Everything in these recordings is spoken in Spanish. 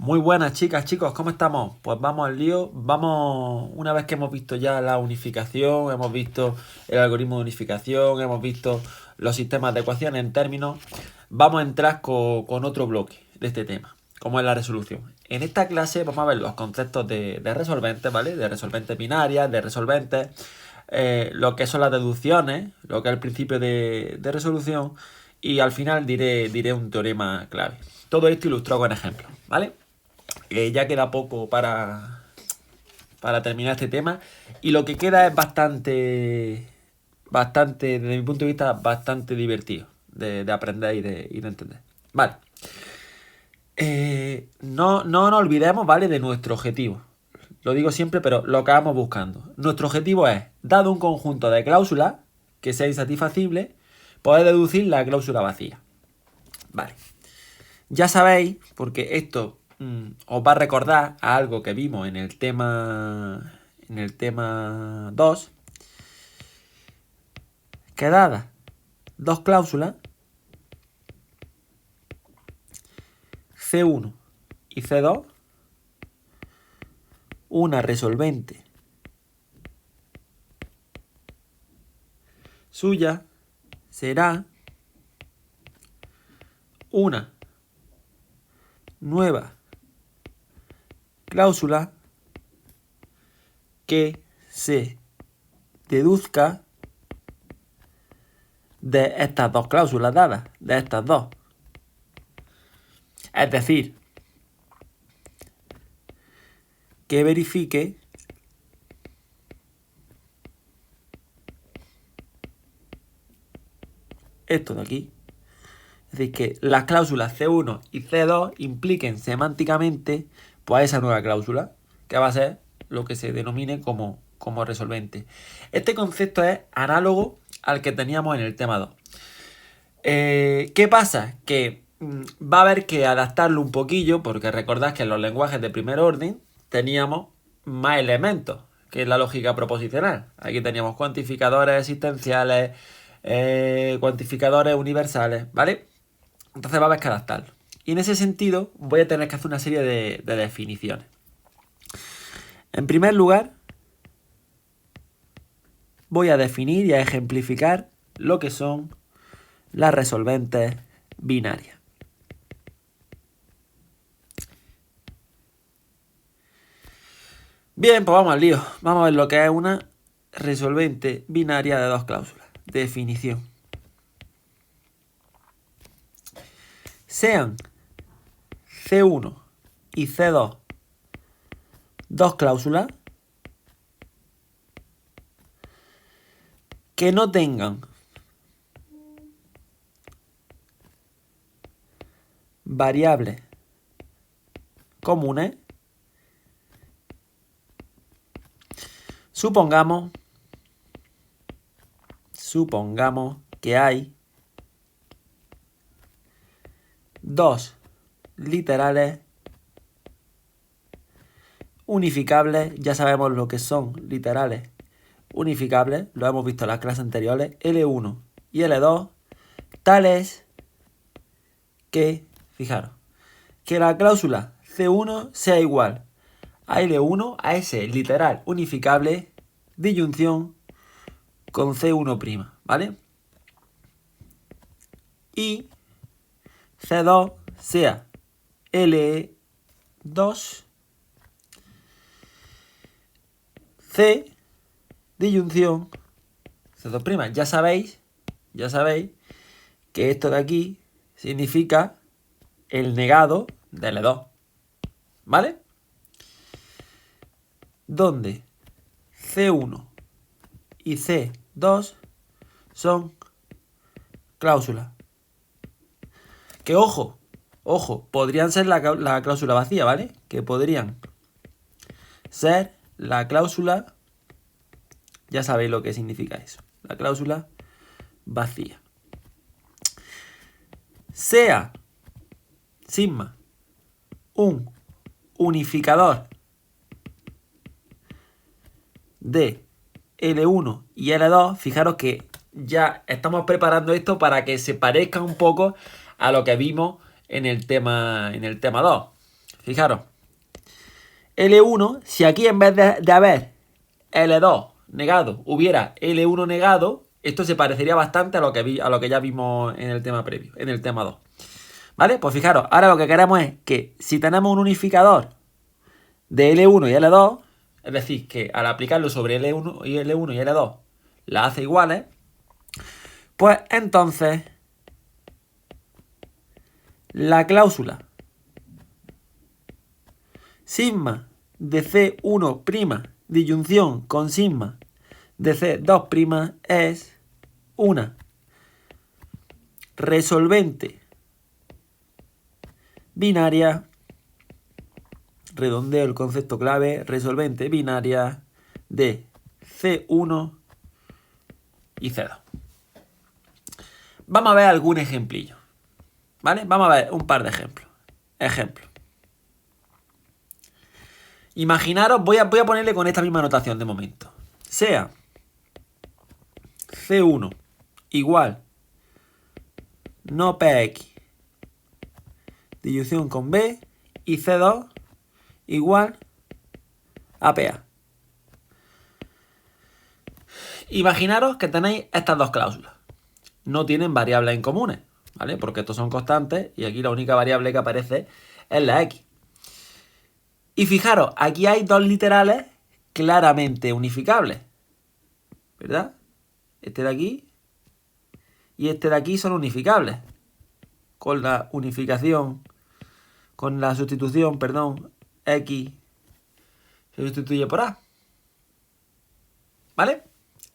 Muy buenas chicas, chicos, ¿cómo estamos? Pues vamos al lío, vamos, una vez que hemos visto ya la unificación, hemos visto el algoritmo de unificación, hemos visto los sistemas de ecuaciones en términos, vamos a entrar con otro bloque de este tema, como es la resolución. En esta clase vamos a ver los conceptos de resolventes, ¿vale? De resolventes binarias, de resolventes, lo que son las deducciones, lo que es el principio de resolución y al final diré un teorema clave. Todo esto ilustrado con ejemplos, ¿vale? Ya queda poco para terminar este tema y lo que queda es bastante, desde mi punto de vista, bastante divertido de aprender y de entender. Vale. No nos olvidemos, ¿vale? De nuestro objetivo. Lo digo siempre, pero lo que vamos buscando. Nuestro objetivo es, dado un conjunto de cláusulas que sea insatisfacible, poder deducir la cláusula vacía. Vale. Ya sabéis, porque esto os va a recordar a algo que vimos en el tema 2, que dadas dos cláusulas, C1 y C2, una resolvente suya será una nueva cláusula que se deduzca de estas dos cláusulas dadas, de estas dos. Es decir, que verifique esto de aquí. Es decir, que las cláusulas C1 y C2 impliquen semánticamente pues esa nueva cláusula, que va a ser lo que se denomine como resolvente. Este concepto es análogo al que teníamos en el tema 2. ¿Qué pasa? Que va a haber que adaptarlo un poquillo, porque recordad que en los lenguajes de primer orden teníamos más elementos que la lógica proposicional. Aquí teníamos cuantificadores existenciales, cuantificadores universales, ¿vale? Entonces va a haber que adaptarlo. Y en ese sentido voy a tener que hacer una serie de definiciones. En primer lugar, voy a definir y a ejemplificar lo que son las resolventes binarias. Bien, pues vamos al lío. Vamos a ver lo que es una resolvente binaria de dos cláusulas. Definición. Sean C1 y C2 dos cláusulas que no tengan variables comunes. Supongamos que hay dos literales unificables. Ya sabemos lo que son literales unificables, lo hemos visto en las clases anteriores, L1 y L2, tales que, fijaros, que la cláusula C1 sea igual a L1, a ese literal unificable, disyunción con C1', ¿vale? Y C2 sea L2, C, disyunción, C2'. Ya sabéis que esto de aquí significa el negado de L2, ¿vale? Donde C1 y C2 son cláusulas. Que ojo, podrían ser la cláusula vacía, ¿vale? Que podrían ser la cláusula, ya sabéis lo que significa eso, la cláusula vacía. Sea sigma un unificador de L1 y L2, fijaros que ya estamos preparando esto para que se parezca un poco a lo que vimos en el tema 2. Fijaros. L1, si aquí en vez de haber L2 negado, hubiera L1 negado, esto se parecería bastante a lo que ya vimos en el tema previo, en el tema 2. ¿Vale? Pues fijaros, ahora lo que queremos es que si tenemos un unificador de L1 y L2, es decir, que al aplicarlo sobre L1 y L2 las hace iguales, pues entonces la cláusula sigma de C1' disyunción con sigma de C2' es una resolvente binaria, redondeo el concepto clave, resolvente binaria de C1 y C2. Vamos a ver algún ejemplillo, ¿vale? Vamos a ver un par de ejemplos. Ejemplo. Imaginaros, voy a ponerle con esta misma notación de momento. Sea C1 igual no PX disyunción con B y C2 igual a PA. Imaginaros que tenéis estas dos cláusulas. No tienen variables en comunes, ¿vale? Porque estos son constantes y aquí la única variable que aparece es la X. Y fijaros, aquí hay dos literales claramente unificables, ¿verdad? Este de aquí y este de aquí son unificables. Con la unificación, con la sustitución, perdón, X se sustituye por A. ¿Vale?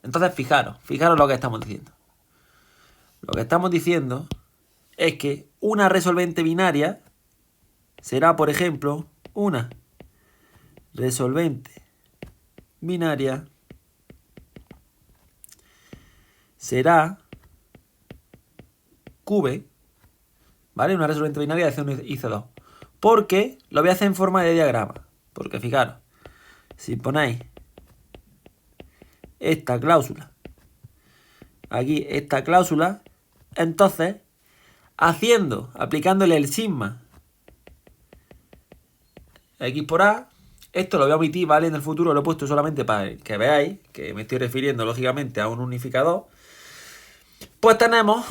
Entonces fijaros lo que estamos diciendo. Lo que estamos diciendo es que una resolvente binaria será, por ejemplo, una resolvente binaria será QB, ¿vale? Una resolvente binaria de C1 y C2. Porque lo voy a hacer en forma de diagrama. Porque fijaros, si ponéis esta cláusula, aquí esta cláusula, entonces, aplicándole el sigma X por A, esto lo voy a omitir, ¿vale? En el futuro lo he puesto solamente para que veáis que me estoy refiriendo lógicamente a un unificador. Pues tenemos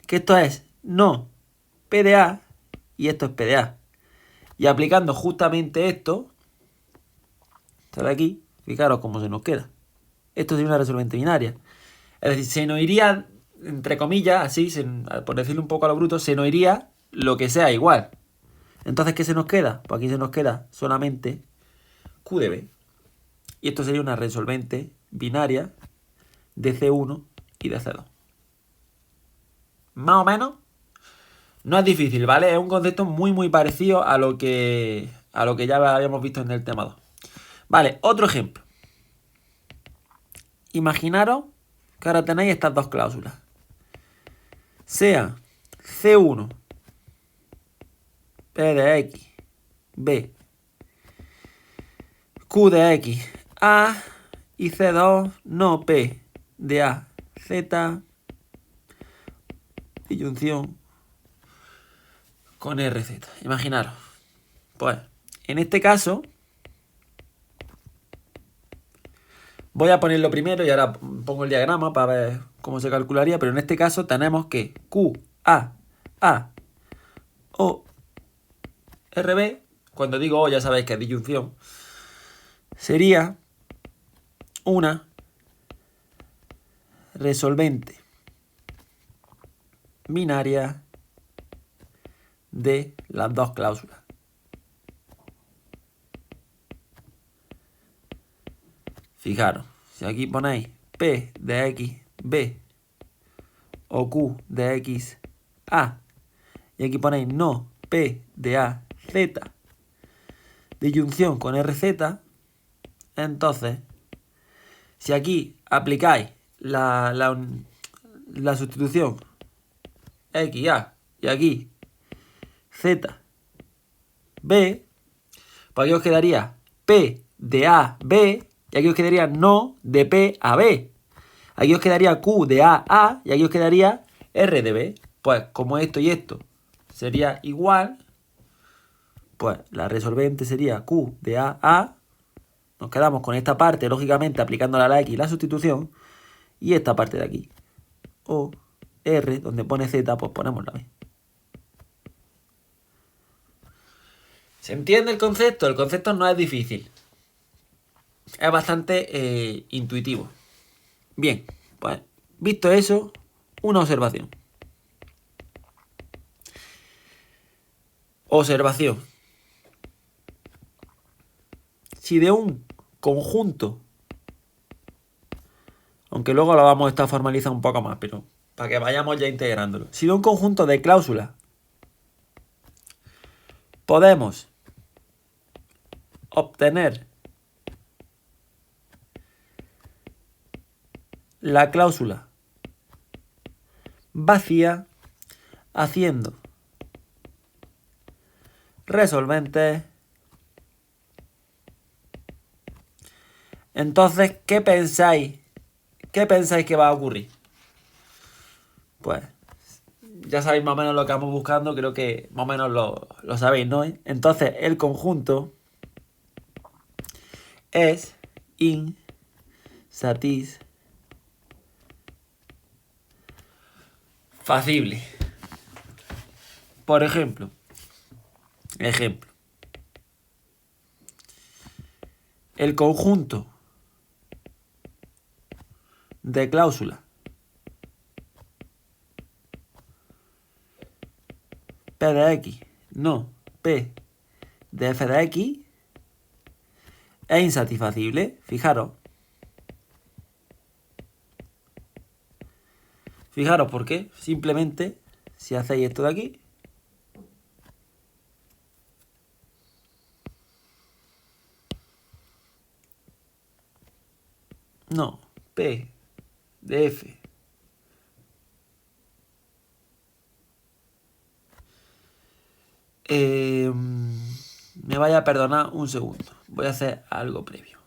que esto es no P de A y esto es P de A. Y aplicando justamente esto de aquí, fijaros cómo se nos queda. Esto sería una resolvente binaria. Es decir, se nos iría, entre comillas, así, por decirlo un poco a lo bruto, se nos iría lo que sea igual. Entonces, ¿qué se nos queda? Pues aquí se nos queda solamente Q de B. Y esto sería una resolvente binaria de C1 y de C2. Más o menos. No es difícil, ¿vale? Es un concepto muy parecido a lo que ya habíamos visto en el tema 2. Vale, otro ejemplo. Imaginaros que ahora tenéis estas dos cláusulas. Sea C1 P de X B Q de X A y C2 no P de A Z disyunción con RZ. Imaginaros. Pues, en este caso, voy a ponerlo primero y ahora pongo el diagrama para ver cómo se calcularía, pero en este caso tenemos que Q, A, O, RB, cuando digo O ya sabéis que es disyunción, sería una resolvente binaria de las dos cláusulas. Fijaros, si aquí ponéis P de X B o Q de X A y aquí ponéis no P de A Z disyunción con RZ, entonces si aquí aplicáis la sustitución X A y aquí Z B, pues aquí os quedaría P de A B y aquí os quedaría no de P a B. Aquí os quedaría Q de A y aquí os quedaría R de B. Pues como esto y esto sería igual, pues la resolvente sería Q de A. Nos quedamos con esta parte, lógicamente, aplicando a la X la sustitución. Y esta parte de aquí. O, R, donde pone Z, pues ponemos la B. ¿Se entiende el concepto? El concepto no es difícil. Es bastante intuitivo. Bien, pues visto eso, una observación. Observación. Si de un conjunto, aunque luego lo vamos a estar formalizando un poco más, pero para que vayamos ya integrándolo. Si de un conjunto de cláusulas podemos obtener la cláusula vacía haciendo resolventes, entonces, ¿qué pensáis? ¿Qué pensáis que va a ocurrir? Pues ya sabéis más o menos lo que vamos buscando, creo que más o menos lo sabéis, ¿no? Entonces, el conjunto es insatisfacible. Por ejemplo, el conjunto de cláusulas P de X, no P de F de X, es insatisfacible. Fijaros. Fijaros por qué. Simplemente, si hacéis esto de aquí, no, P de F me vaya a perdonar un segundo. Voy a hacer algo previo.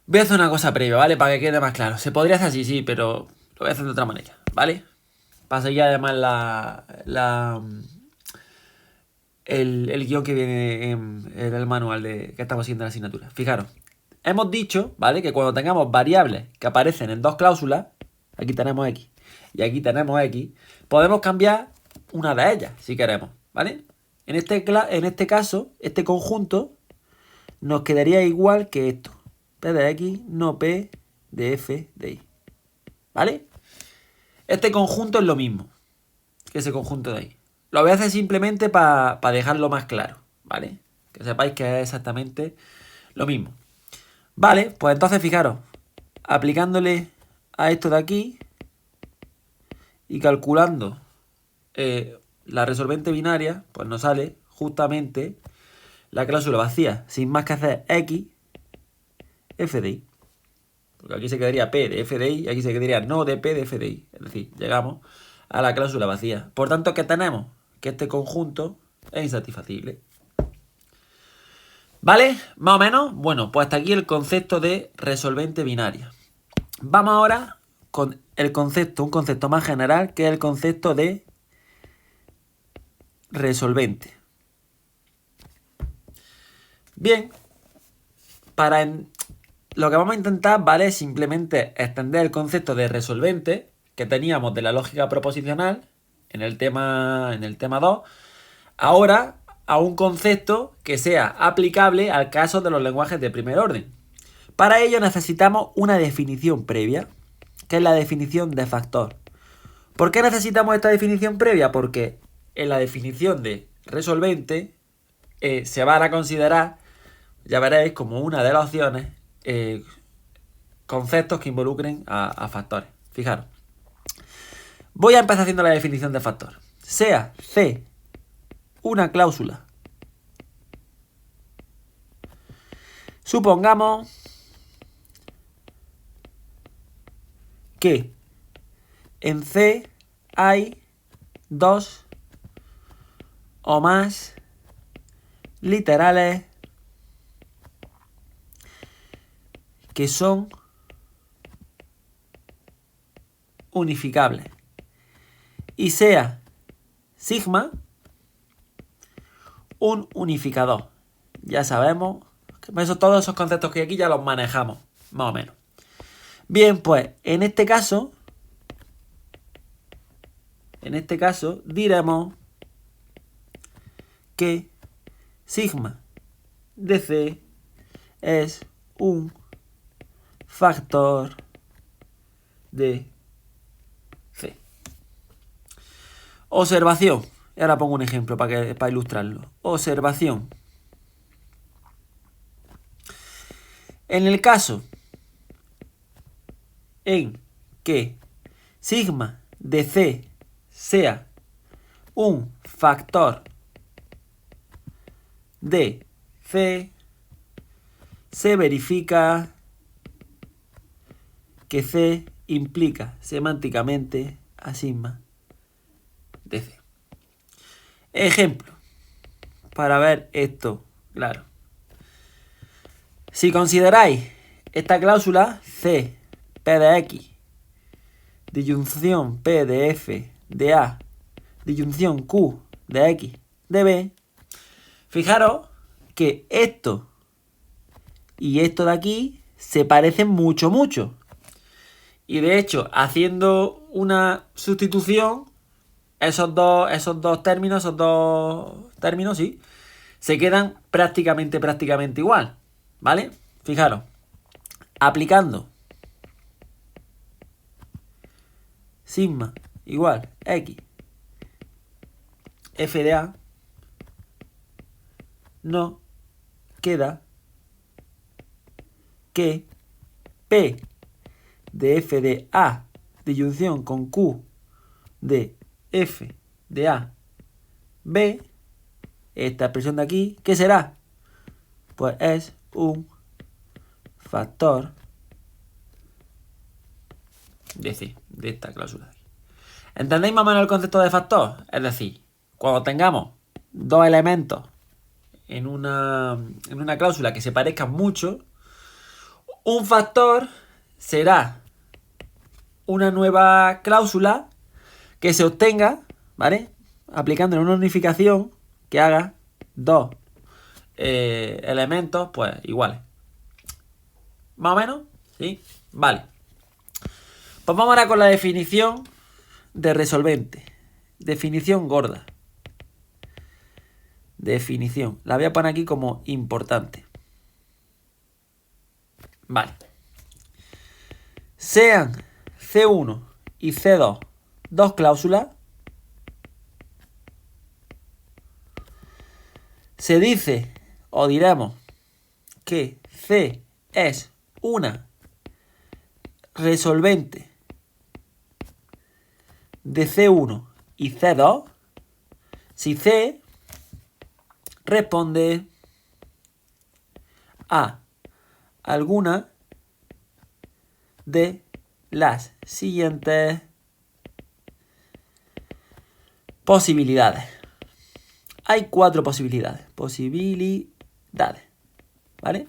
Voy a hacer una cosa previa, ¿vale? Para que quede más claro. Se podría hacer así, sí, pero lo voy a hacer de otra manera, ¿vale? Para seguir además el guión que viene en el manual que estamos haciendo en la asignatura. Fijaros, hemos dicho, ¿vale? Que cuando tengamos variables que aparecen en dos cláusulas, aquí tenemos X y aquí tenemos X, podemos cambiar una de ellas, si queremos, ¿vale? En este caso, este conjunto nos quedaría igual que esto. P de X, no P de F de Y. ¿Vale? Este conjunto es lo mismo que ese conjunto de ahí. Lo voy a hacer simplemente para dejarlo más claro, ¿vale? Que sepáis que es exactamente lo mismo. Vale, pues entonces fijaros, aplicándole a esto de aquí y calculando la resolvente binaria, pues nos sale justamente la cláusula vacía, sin más que hacer X, F de Y. Porque aquí se quedaría P de F de Y y aquí se quedaría no de P de F de Y. Es decir, llegamos a la cláusula vacía. Por tanto, ¿qué tenemos? Que este conjunto es insatisfacible. ¿Vale? Más o menos. Bueno, pues hasta aquí el concepto de resolvente binaria. Vamos ahora con el concepto, un concepto más general, que es el concepto de resolvente. Bien, lo que vamos a intentar, ¿vale? Es simplemente extender el concepto de resolvente que teníamos de la lógica proposicional en el tema 2, ahora a un concepto que sea aplicable al caso de los lenguajes de primer orden. Para ello necesitamos una definición previa, que es la definición de factor. ¿Por qué necesitamos esta definición previa? Porque en la definición de resolvente se van a considerar, ya veréis, como una de las opciones, conceptos que involucren a factores. Fijaros. Voy a empezar haciendo la definición de factor. Sea C una cláusula. Supongamos que en C hay dos o más literales que son unificables y sea sigma un unificador. Ya sabemos que todos esos conceptos que hay aquí ya los manejamos, más o menos. Bien, pues en este caso diremos que sigma de C es un factor de C. Observación. Y ahora pongo un ejemplo para ilustrarlo. Observación. En el caso en que sigma de C sea un factor de C, se verifica que C implica semánticamente a sigma de C. Ejemplo, para ver esto claro. Si consideráis esta cláusula C, P de X, disyunción P de F de A, disyunción Q de X de B, fijaros que esto y esto de aquí se parecen mucho. Y de hecho, haciendo una sustitución, esos dos términos, sí, se quedan prácticamente igual, ¿vale? Fijaros, aplicando sigma igual X F de A, no queda que P de F de A disyunción con Q de F de A B, esta expresión de aquí, ¿qué será? Pues es un factor de C, de esta cláusula de aquí. ¿Entendéis más o menos el concepto de factor? Es decir, cuando tengamos dos elementos en una cláusula que se parezcan mucho, un factor será una nueva cláusula que se obtenga, ¿vale? Aplicando una unificación que haga dos elementos, pues, iguales. ¿Más o menos? ¿Sí? Vale. Pues vamos ahora con la definición de resolvente. Definición gorda. Definición. La voy a poner aquí como importante. Vale. Sean C1 y C2 dos cláusulas, se dice o diremos que C es una resolvente de C1 y C2 si C responde a alguna de las siguientes posibilidades. Hay 4 posibilidades. ¿Vale?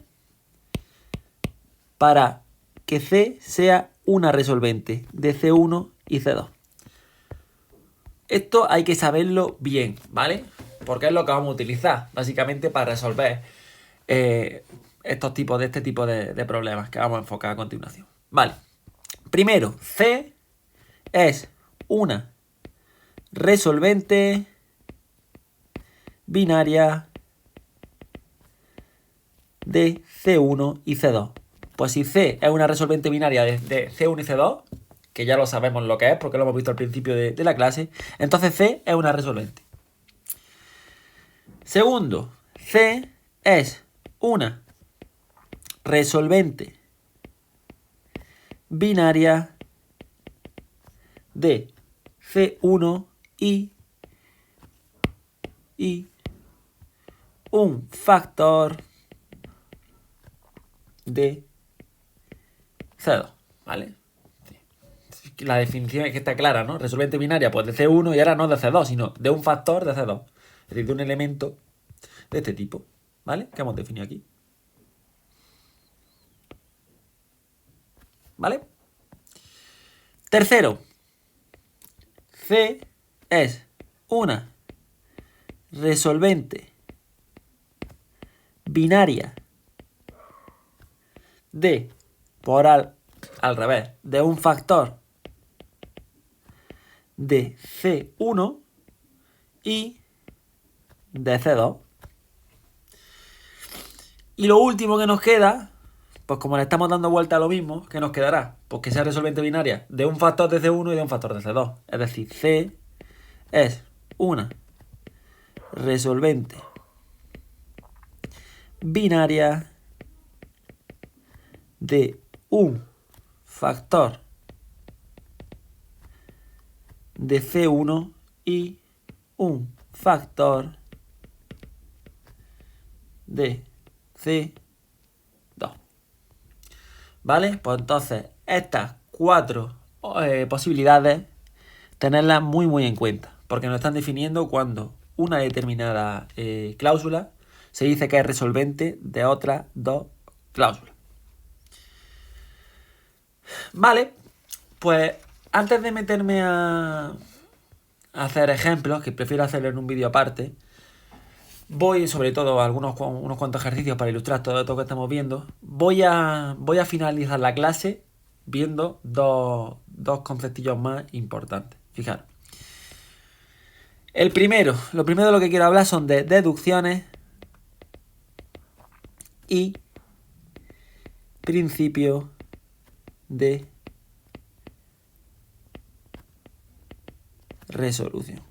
Para que C sea una resolvente de C1 y C2. Esto hay que saberlo bien, ¿vale? Porque es lo que vamos a utilizar, básicamente, para resolver este tipo de problemas que vamos a enfocar a continuación. Vale. Primero, C es una resolvente binaria de C1 y C2. Pues si C es una resolvente binaria de C1 y C2, que ya lo sabemos lo que es porque lo hemos visto al principio de la clase, entonces C es una resolvente. Segundo, C es una resolvente binaria de C1 y un factor de C2, ¿vale? La definición es que está clara, ¿no? Resolvente binaria, pues de C1 y ahora no de C2, sino de un factor de C2. Es decir, de un elemento de este tipo, ¿vale? Que hemos definido aquí. ¿Vale? Tercero, C es una resolvente binaria de, por al revés, de un factor de C1 y de C2. Y lo último que nos queda, pues como le estamos dando vuelta a lo mismo, ¿qué nos quedará? Pues que sea resolvente binaria de un factor de C1 y de un factor de C2. Es decir, C es una resolvente binaria de un factor de C1 y un factor de C2. ¿Vale? Pues entonces estas 4 posibilidades tenerlas muy en cuenta, porque nos están definiendo cuando una determinada cláusula se dice que es resolvente de otras 2 cláusulas. Vale, pues antes de meterme a hacer ejemplos, que prefiero hacerlo en un vídeo aparte, voy sobre todo a unos cuantos ejercicios para ilustrar todo esto que estamos viendo. Voy a finalizar la clase viendo dos conceptillos más importantes. Fijaros. Lo primero de lo que quiero hablar son de deducciones y principio de resolución.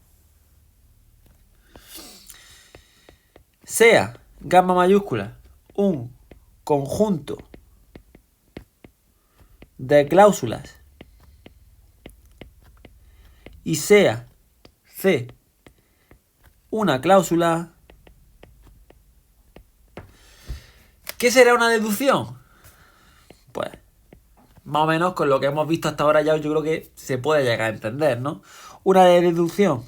Sea gamma mayúscula un conjunto de cláusulas y sea C una cláusula, ¿qué será una deducción? Pues más o menos con lo que hemos visto hasta ahora ya yo creo que se puede llegar a entender, ¿no? Una deducción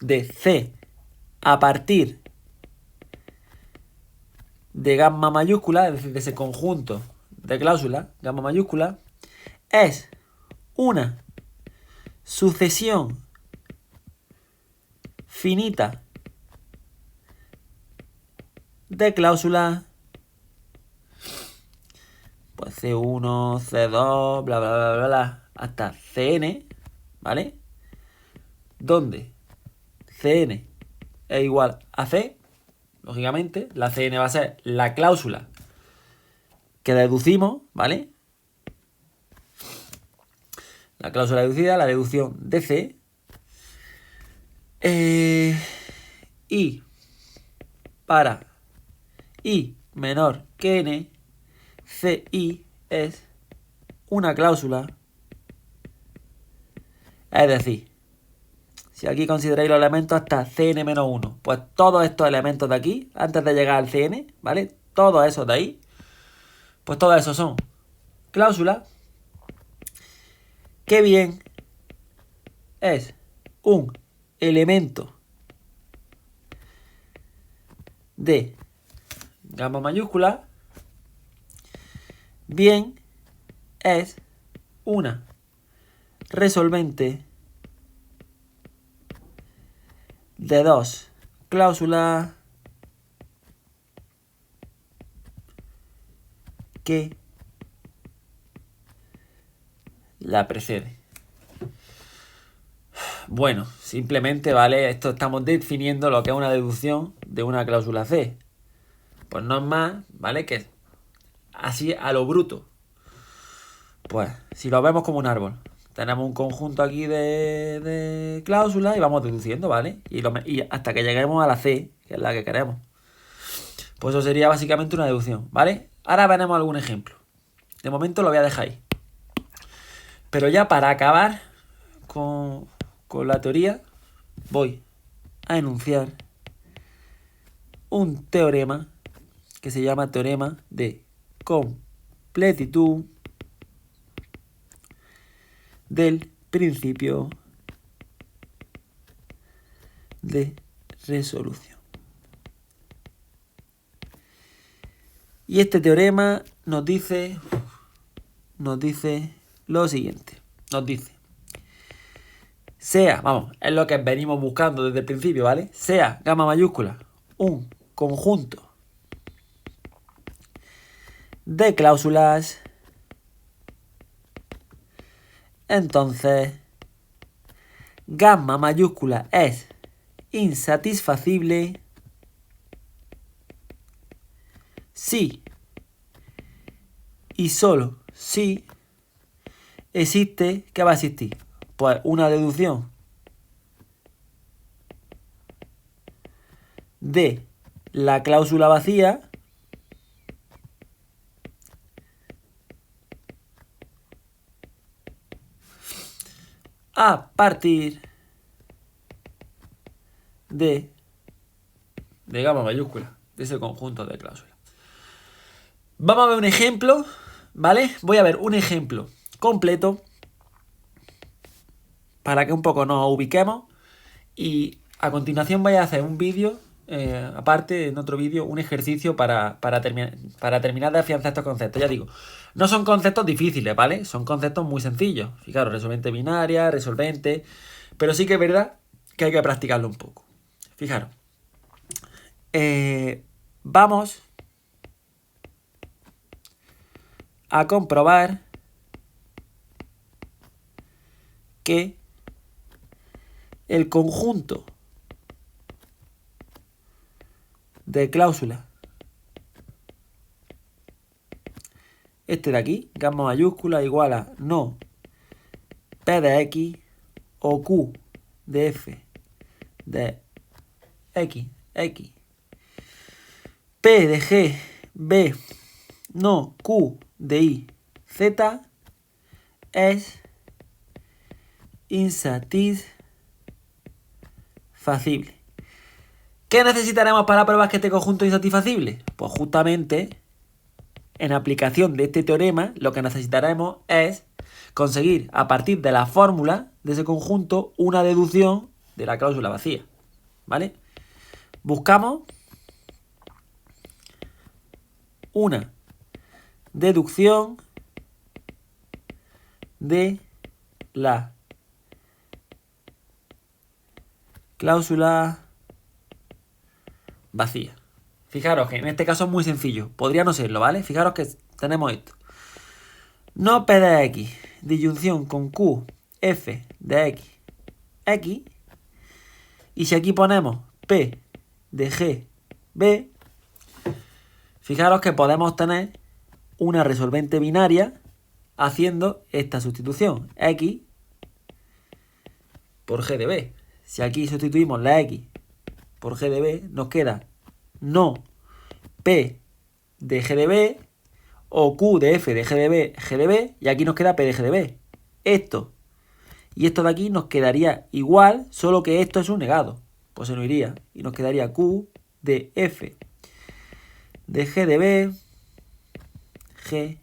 de C a partir de gamma mayúscula, es decir, de ese conjunto de cláusulas, gamma mayúscula, es una sucesión finita de cláusulas, pues C1, C2, bla, bla, bla, bla, bla, hasta Cn, ¿vale? Donde Cn es igual a C, lógicamente, la Cn va a ser la cláusula que deducimos, ¿vale? La cláusula deducida, la deducción de C. Y para I menor que N, Ci es una cláusula. Es decir, si aquí consideráis los elementos hasta Cn-1, pues todos estos elementos de aquí, antes de llegar al Cn, ¿vale? Todos esos de ahí, pues todos esos son cláusulas que bien es un elemento de gamma mayúscula, bien es una resolvente de 2 cláusulas que la precede. Bueno, simplemente, ¿vale? Esto estamos definiendo lo que es una deducción de una cláusula C. Pues no es más, ¿vale? Que así a lo bruto. Pues si lo vemos como un árbol, tenemos un conjunto aquí de cláusulas y vamos deduciendo, ¿vale? Y hasta que lleguemos a la C, que es la que queremos. Pues eso sería básicamente una deducción, ¿vale? Ahora veremos algún ejemplo. De momento lo voy a dejar ahí. Pero ya para acabar con la teoría, voy a enunciar un teorema que se llama teorema de completitud del principio de resolución. Y este teorema nos dice lo siguiente. Nos dice, sea, vamos, es lo que venimos buscando desde el principio, ¿vale? Sea gamma mayúscula un conjunto de cláusulas, entonces gamma mayúscula es insatisfacible si y solo si existe, ¿qué va a existir? Pues una deducción de la cláusula vacía a partir de gamma mayúscula, de ese conjunto de cláusulas. Vamos a ver un ejemplo, ¿vale? Voy a ver un ejemplo completo para que un poco nos ubiquemos y a continuación voy a hacer un vídeo, aparte en otro vídeo, un ejercicio para terminar de afianzar estos conceptos. Ya digo, no son conceptos difíciles, ¿vale? Son conceptos muy sencillos. Fijaros, resolvente binaria, resolvente, pero sí que es verdad que hay que practicarlo un poco. Fijaros. Vamos a comprobar que el conjunto de cláusulas, este de aquí, gamma mayúscula igual a no P de X o Q de F de X, P de G, B, no Q de Y, Z es insatisfacible. ¿Qué necesitaremos para probar que este conjunto es insatisfacible? Pues justamente, en aplicación de este teorema, lo que necesitaremos es conseguir, a partir de la fórmula de ese conjunto, una deducción de la cláusula vacía. ¿Vale? Buscamos una deducción de la cláusula vacía. Fijaros que en este caso es muy sencillo. Podría no serlo, ¿vale? Fijaros que tenemos esto. No P de X, disyunción con Q, F de X, X. Y si aquí ponemos P de G, B, fijaros que podemos obtener una resolvente binaria haciendo esta sustitución. X por G de B. Si aquí sustituimos la X por G de B, nos queda no P de G de B o Q de F de G de B, y aquí nos queda P de G de B. Esto y esto de aquí nos quedaría igual, solo que esto es un negado. Pues se nos iría y nos quedaría Q de F de G de B, G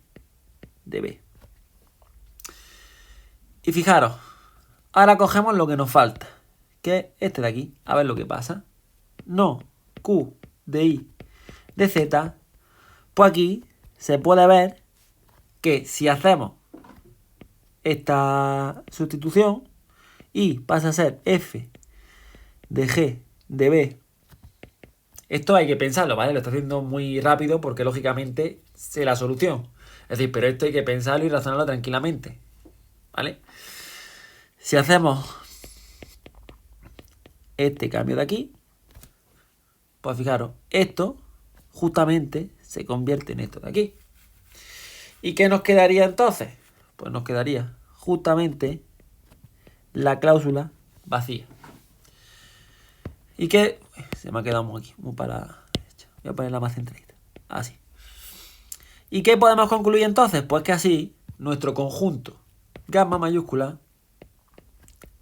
de B. Y fijaros, ahora cogemos lo que nos falta, que es este de aquí. A ver lo que pasa. No Q de Y de Z. Pues aquí se puede ver que si hacemos esta sustitución y pasa a ser F de G de B. Esto hay que pensarlo, ¿vale? Lo estoy haciendo muy rápido porque lógicamente sé la solución. Es decir, pero esto hay que pensarlo y razonarlo tranquilamente, ¿vale? Si hacemos este cambio de aquí, pues fijaros, esto justamente se convierte en esto de aquí. ¿Y qué nos quedaría entonces? Pues nos quedaría justamente la cláusula vacía. ¿Y qué? Se me ha quedado aquí, muy para la derecha. Voy a ponerla más centradita. Así. ¿Y qué podemos concluir entonces? Pues que así nuestro conjunto gamma mayúscula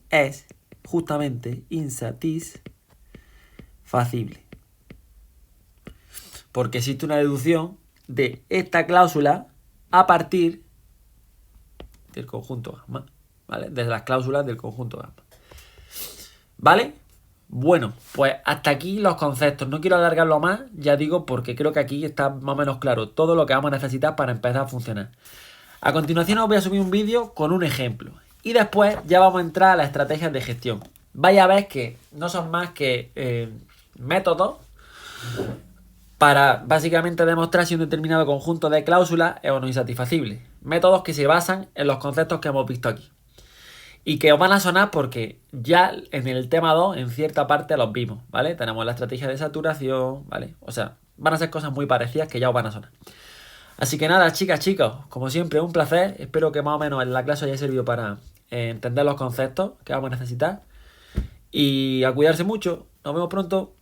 es justamente insatisfacible. Porque existe una deducción de esta cláusula a partir del conjunto gamma, ¿vale? De las cláusulas del conjunto gamma. ¿Vale? Bueno, pues hasta aquí los conceptos. No quiero alargarlo más, ya digo, porque creo que aquí está más o menos claro todo lo que vamos a necesitar para empezar a funcionar. A continuación os voy a subir un vídeo con un ejemplo. Y después ya vamos a entrar a las estrategias de gestión. Vaya a ver que no son más que métodos para básicamente demostrar si un determinado conjunto de cláusulas es o no insatisfacible. Métodos que se basan en los conceptos que hemos visto aquí. Y que os van a sonar porque ya en el tema 2, en cierta parte, los vimos, ¿vale? Tenemos la estrategia de saturación, ¿vale? O sea, van a ser cosas muy parecidas que ya os van a sonar. Así que nada, chicas, chicos, como siempre, un placer. Espero que más o menos en la clase haya servido para entender los conceptos que vamos a necesitar. Y a cuidarse mucho. Nos vemos pronto.